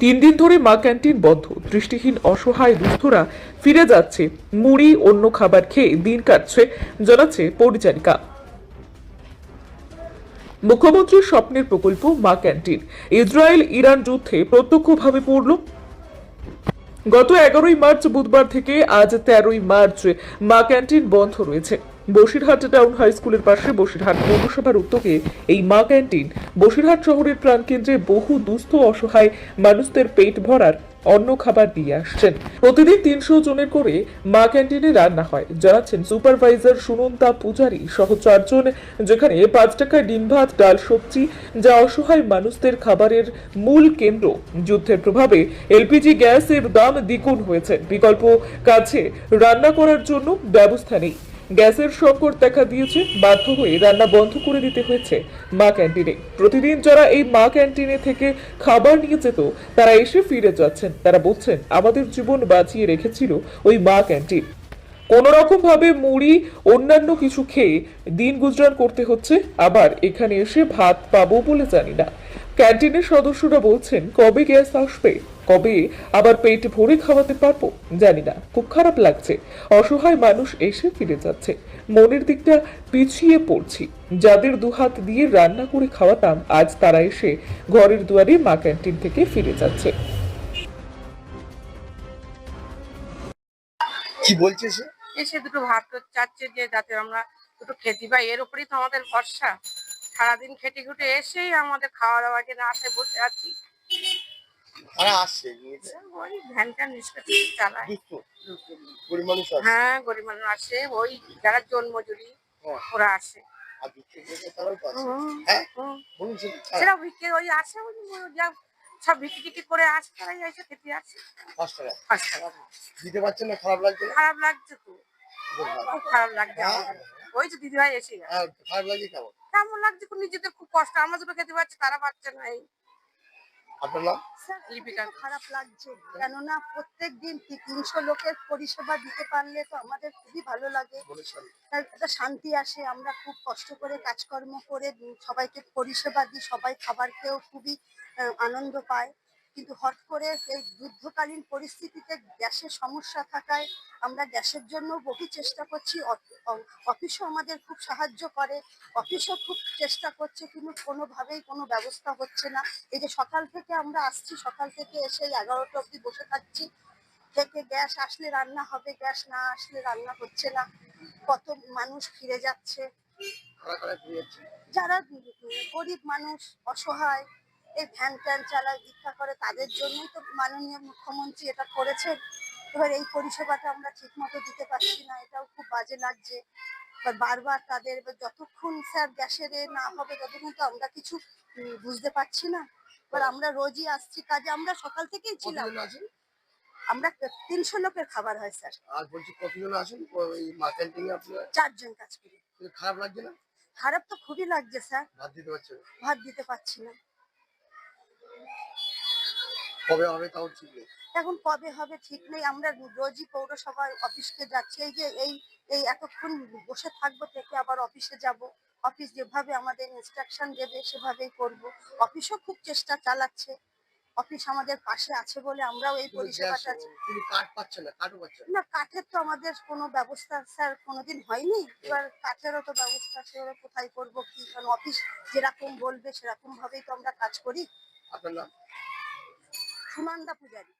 3 দিন ধরে মা ক্যান্টিন বন্ধ। দৃষ্টিহীন অসহায় দুস্থরা ফিরে যাচ্ছে মুড়ি অন্য খাবার খেয়ে দিন কাটছে, জানাচ্ছে পরিচারিকা। মুখ্যমন্ত্রীর স্বপ্নের প্রকল্প মা ক্যান্টিন ইসরায়েল ইরান যুদ্ধে প্রত্যক্ষভাবে পড়ল। গত 11ই মার্চ বুধবার থেকে আজ 13ই মার্চ মা ক্যান্টিন বন্ধ রয়েছে। বসিরহাট টাউন হাই স্কুলের পাশে বসিরহাট পৌরসভার উদ্যোগে এই মা ক্যান্টিন বসিরহাট শহরের প্রাণকেন্দ্রে বহু দুস্থ অসহায় মানুষদের পেট ভরার অন্য খাবার দিয়ে আসছেন। প্রতিদিন 300 জনের করে মা ক্যান্টিনে রান্না হয়, জানাচ্ছেন সুপারভাইজার সুনন্দা পূজারী সহ 4 জন, যেখানে 5 টাকায় ডিম ভাত ডাল সবজি, যা অসহায় মানুষদের খাবারের মূল কেন্দ্র। যুদ্ধের প্রভাবে এলপিজি গ্যাসের দাম দ্বিগুণ হয়েছে। বিকল্প কাছে রান্না করার জন্য ব্যবস্থা নেই। গ্যাসের সংকট দেখা দিয়েছে, বাধ্য হয়ে রান্না বন্ধ করে দিতে হয়েছে মা ক্যান্টিনে। প্রতিদিন যারা এই মা ক্যান্টিনে থেকে খাবার নিয়ে যেত তারা এসে ফিরে যাচ্ছেন। তারা বলছেন, আমাদের জীবন বাঁচিয়ে রেখেছিল ওই মা ক্যান্টিন। কোন রকম ভাবে মুড়ি অন্যান্য কিছু খেয়ে দিন গুজরান করতে হচ্ছে, আবার এখানে এসে ভাত পাবো বলে জানি না। ক্যান্টিনের সদস্যরা বলছেন, কবে গ্যাস আসবে, কবে আবার পেট ভরে খাওয়াতে পারবো জানি না। খুব খারাপ লাগছে, অসহায় মানুষ এসে ফিরে যাচ্ছে। মনের দিকটা পিছিয়ে পড়ছি। যাদের দুহাত দিয়ে রান্না করে খাওয়াতাম, আজ তারা এসে ঘরের দুয়ারে মা ক্যান্টিন থেকে ফিরে যাচ্ছে। কি বলছে সে? এসে দুটো ভাত চাচ্ছে যে যাতে আমরা দুটো খেতে পাই, এর উপরেই তো আমাদের ভরসা। সারাদিন খেটে খুটে এসেই আমাদের খাওয়া দাওয়া যে না আসে বসে আছি। কারা আসছে নিয়েছে? ওই ভ্যান ট্যান নিষ্কাশি চালায়। দুঃখ গরিব মানুষ আছে। হ্যাঁ, গরিব মানুষ আসে, ওই যারা জন মজুরি হ্যাঁ। ওরা আসে। আর বিক্রি করতে তারাও তো আছে। হুম, হ্যাঁ হুম। বলুন সেটা বিক্রি ওই আসে, ওই যা সব বিক্রি টিক্রি করে আসে, তারাই এসে খেতে আসে। 5 টাকা 5 টাকা দিতে পারছেন না, খারাপ লাগছে না? খারাপ লাগছে তো, খুব খারাপ লাগছে হ্যাঁ। আমাদের। ওই যে দিদিভাই এসে গেছে। হ্যাঁ, খারাপ লাগে কেমন? কেমন লাগছে, নিজেদের খুব কষ্ট, আমরা দুটো খেতে পারছি তারা পাচ্ছে না। এই আপনার নাম? লিপিকা। খারাপ লাগছে, কেননা প্রত্যেকদিন 300 লোকের পরিষেবা দিতে পারলে তো আমাদের খুবই ভালো লাগে, একটা শান্তি আসে। আমরা খুব কষ্ট করে কাজকর্ম করে সবাইকে পরিষেবা দিই, সবাই খাবার খেয়েও খুবই আনন্দ পায়। কিন্তু হঠাৎ করে এই যুদ্ধকালীন পরিস্থিতিতে গ্যাসের সমস্যা থাকায় আমরা গ্যাসের জন্য বহু চেষ্টা করছি। অফিসও আমাদের খুব সাহায্য করে, অফিসও খুব চেষ্টা করছে, কিন্তু কোনোভাবেই কোনো ব্যবস্থা হচ্ছে না। এই যে সকাল থেকে আমরা আসছি, সকাল থেকে এসে 11টা অবধি বসে থাকছি, থেকে গ্যাস আসলে রান্না হবে, গ্যাস না আসলে রান্না হচ্ছে না। কত মানুষ ফিরে যাচ্ছে, যারা গরিব মানুষ অসহায়, এই ভ্যান ট্যান চালায় ভিক্ষা করে, তাদের জন্যই তো মাননীয় মুখ্যমন্ত্রী এটা করেছেন। এবার এই পরিষেবাটা আমরা ঠিক মতো দিতে পারছি না, এটাও খুব বাজে লাগছে। এবার বারবার তাদের, এবার যতক্ষণ স্যার গ্যাসের না হবে ততক্ষণ তো আমরা কিছু বুঝতে পারছি না। এবার আমরা রোজই আসছি কাজে, আমরা সকাল থেকেই ছিলাম। আমরা 300 লোকের খাবার হয় স্যার। আর বলছি কতজন আসেন এই মা ক্যান্টিনে আপনারা? 4 জন কাজ করি। খারাপ লাগছে না? খারাপ তো খুবই লাগছে স্যার, ভাত দিতে পারছে না? ভাত দিতে পারছি না। কবে হবে তাও ঠিক নেই। এখন কবে হবে ঠিক নেই। আমরা রোজই পৌরসভার অফিসকে যাচ্ছি, এই যে এই এই এতক্ষণ বসে থাকবো, থেকে আবার অফিসে যাব। অফিস যেভাবে আমাদের ইনস্ট্রাকশন দেবে সেভাবেই করব। অফিসও খুব চেষ্টা চালাচ্ছে, অফিস আমাদের পাশে আছে বলে আমরাও এই পরিষেবাটা। তিনি কাঠ পাচ্ছেন না, কাঠও পাচ্ছেন না, কাঠের তো আমাদের কোনো ব্যবস্থা স্যার কোনোদিন হয়নি। এবার কাঠেরও তো ব্যবস্থা সেভাবে কোথায় করবো কি, কারণ অফিস যেরকম বলবে সেরকম ভাবেই তো আমরা কাজ করি। আপনার নাম? সুনন্দা পূজারী।